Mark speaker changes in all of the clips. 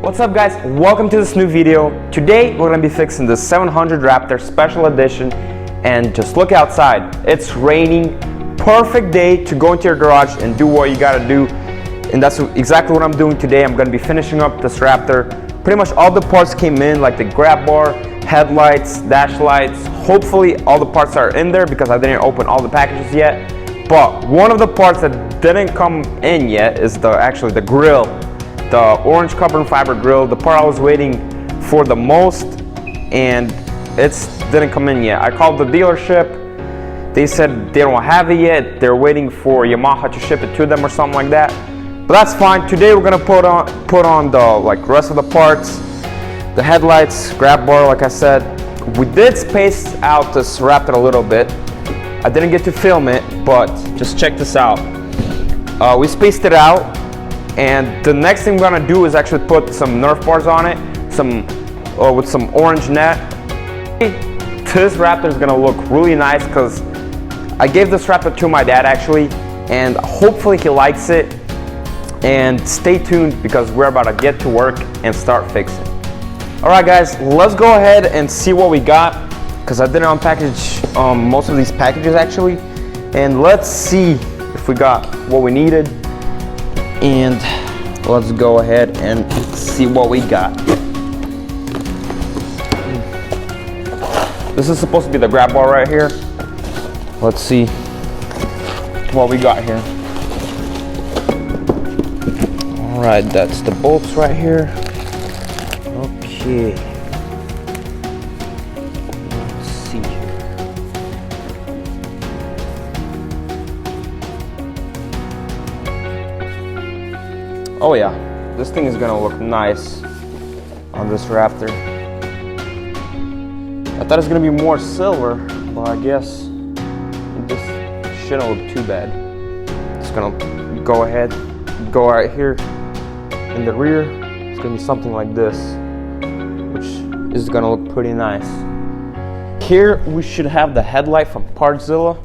Speaker 1: What's up guys, welcome to this new video. Today we're going to be fixing the 700 Raptor Special Edition, and just look outside, it's raining. Perfect day to go into your garage and do what you got to do, and that's exactly what I'm doing today. I'm going to be finishing up this Raptor. Pretty much all the parts came in, like the grab bar, headlights, dash lights. Hopefully all the parts are in there because I didn't open all the packages yet. But one of the parts that didn't come in yet is actually the grill. The orange carbon fiber grill, the part I was waiting for the most, and it didn't come in yet. I called the dealership. They said they don't have it yet. They're waiting for Yamaha to ship it to them or something like that. But that's fine. Today we're gonna put on the rest of the parts, the headlights, grab bar. Like I said, we did space out this Raptor a little bit. I didn't get to film it, but just check this out. We spaced it out. And the next thing we're gonna do is actually put some Nerf bars on it, with some orange net. This Raptor is gonna look really nice because I gave this Raptor to my dad actually, and hopefully he likes it. And stay tuned because we're about to get to work and start fixing. All right guys, let's go ahead and see what we got, because I didn't unpackage most of these packages actually. And let's see if we got what we needed. And let's go ahead and see what we got. This is supposed to be the grab bar right here. Let's see what we got here. All right, that's the bolts right here. Okay. Let's see here. Oh yeah, this thing is gonna look nice on this Raptor. I thought it was gonna be more silver, but I guess it just shouldn't look too bad. It's gonna go right here in the rear. It's gonna be something like this, which is gonna look pretty nice. Here we should have the headlight from Partzilla.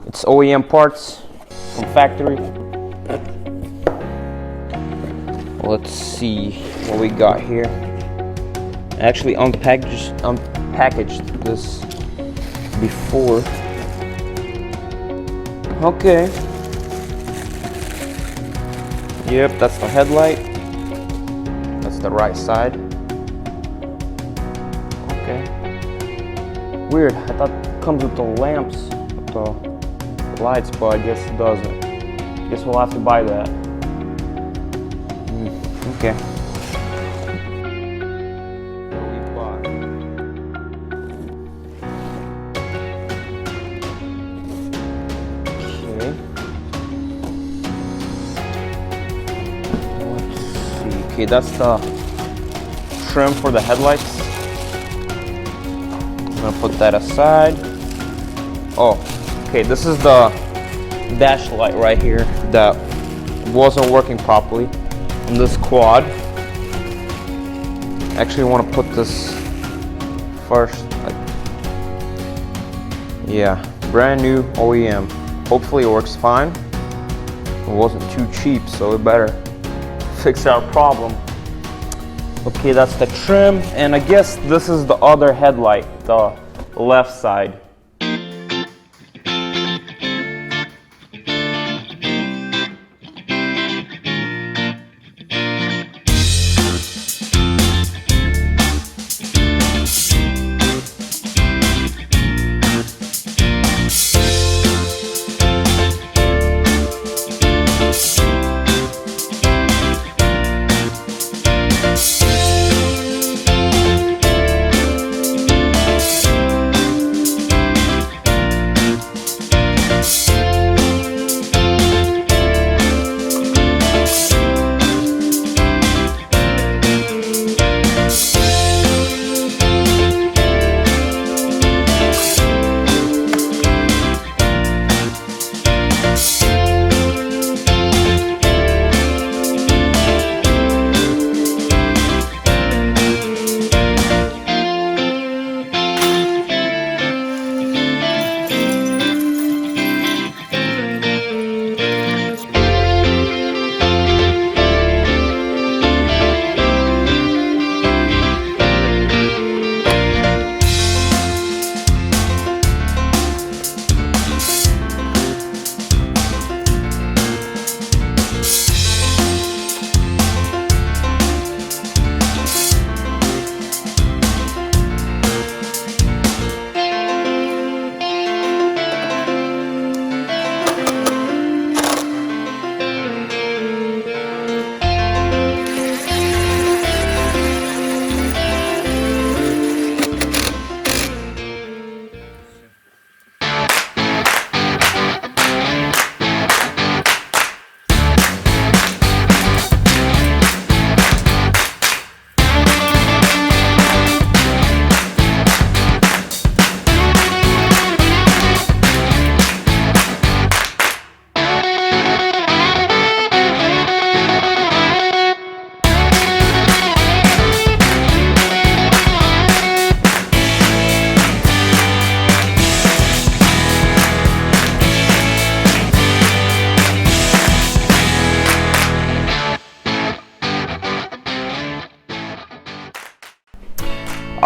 Speaker 1: It's OEM parts from factory. Let's see what we got here. I actually unpackaged this before. Okay. Yep, that's the headlight. That's the right side. Okay. Weird, I thought it comes with the lamps, with the lights, but I guess it doesn't. I guess we'll have to buy that. Okay. Okay, that's the trim for the headlights. I'm gonna put that aside. Oh, okay, this is the dash light right here that wasn't working properly on this quad. Actually, I want to put this first. Yeah, brand new OEM. Hopefully it works fine. It wasn't too cheap, so we better fix our problem. Okay, that's the trim, and I guess this is the other headlight, the left side.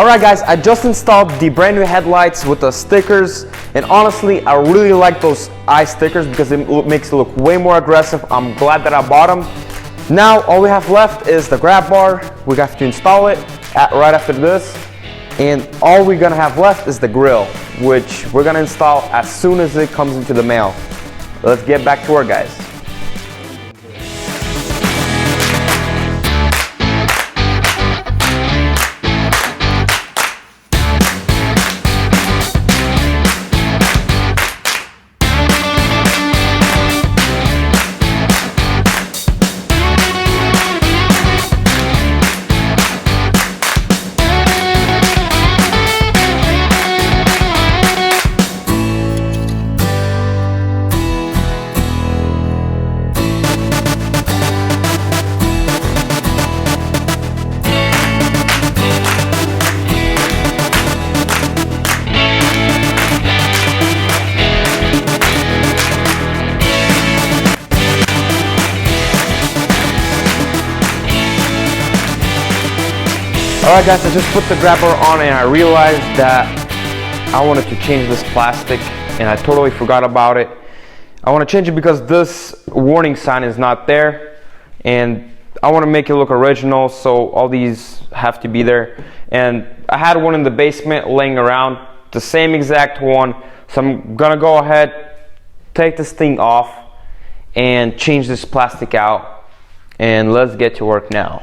Speaker 1: Alright guys, I just installed the brand new headlights with the stickers, and honestly I really like those eye stickers because it makes it look way more aggressive. I'm glad that I bought them. Now all we have left is the grab bar. We have to install it right after this, and all we're gonna have left is the grill, which we're gonna install as soon as it comes into the mail. Let's get back to work, guys. Alright guys, I just put the grabber on and I realized that I wanted to change this plastic and I totally forgot about it. I want to change it because this warning sign is not there, and I want to make it look original, so all these have to be there. And I had one in the basement laying around, the same exact one, so I'm gonna go ahead, take this thing off and change this plastic out, and let's get to work now.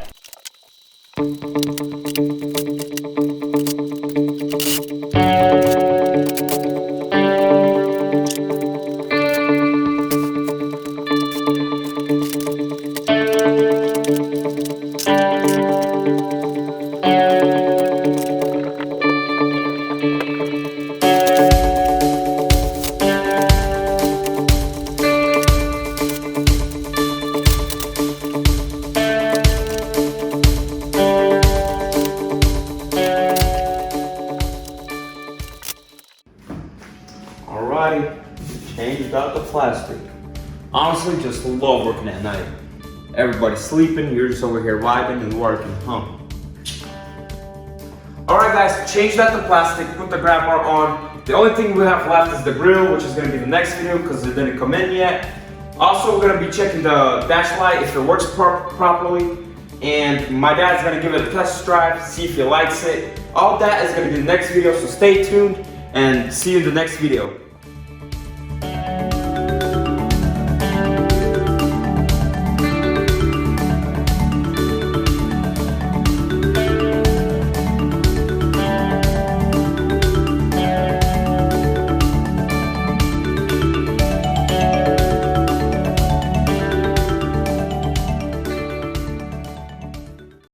Speaker 1: Alrighty, changed out the plastic. Honestly, just love working at night. Everybody's sleeping, you're just over here vibing and working, huh? Alright guys, changed out the plastic, put the grab bar on. The only thing we have left is the grill, which is going to be the next video because it didn't come in yet. Also, we're going to be checking the dash light if it works properly. And my dad's going to give it a test drive, see if he likes it. All that is going to be the next video, so stay tuned and see you in the next video.